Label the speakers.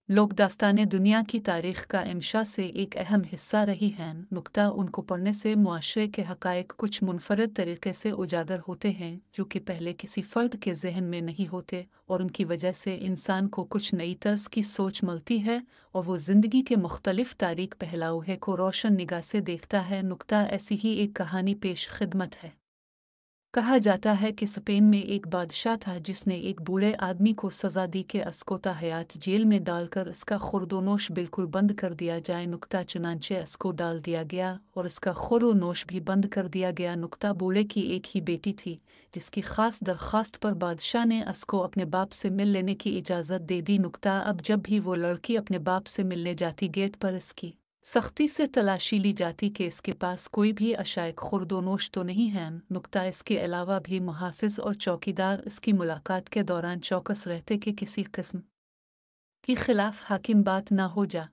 Speaker 1: लोग दास्तान दुनिया की तारीख का इंशा से एक अहम हिस्सा रही हैं। नुक्ता उनको पढ़ने से मुआशरे के हक़ाइक़ कुछ मुनफ़रद तरीक़े से उजागर होते हैं जो कि पहले किसी फ़र्द के ज़हन में नहीं होते, और उनकी वजह से इंसान को कुछ नई तर्ज़ की सोच मिलती है और वो ज़िंदगी के मुख्तलिफ़ तारीक पहलुओं को रोशन निगाह से देखता है। नुक्ता ऐसी ही एक कहानी पेश खिदमत है। कहा जाता है कि स्पेन में एक बादशाह था जिसने एक बूढ़े आदमी को सज़ा दी कि अस्कोता हयात जेल में डालकर इसका खुर्दोनोश बिल्कुल बंद कर दिया जाए। नुक्ता चुनांचे इसको डाल दिया गया और इसका खुर्दोनोश भी बंद कर दिया गया। नुक्ता बूढ़े की एक ही बेटी थी जिसकी ख़ास दरख्वास्त पर बादशाह ने इसको अपने बाप से मिल लेने की इजाज़त दे दी। नुक्ता अब जब भी वो लड़की अपने बाप से मिलने जाती गेट पर इसकी सख्ती से तलाशी ली जाती कि इसके पास कोई भी अशाए खुर्दोनोश तो नहीं है। नुक्ता इसके अलावा भी मुहाफ़िज़ और चौकीदार इसकी मुलाकात के दौरान चौकस रहते कि किसी किस्म की खिलाफ हाकिम बात ना हो जा।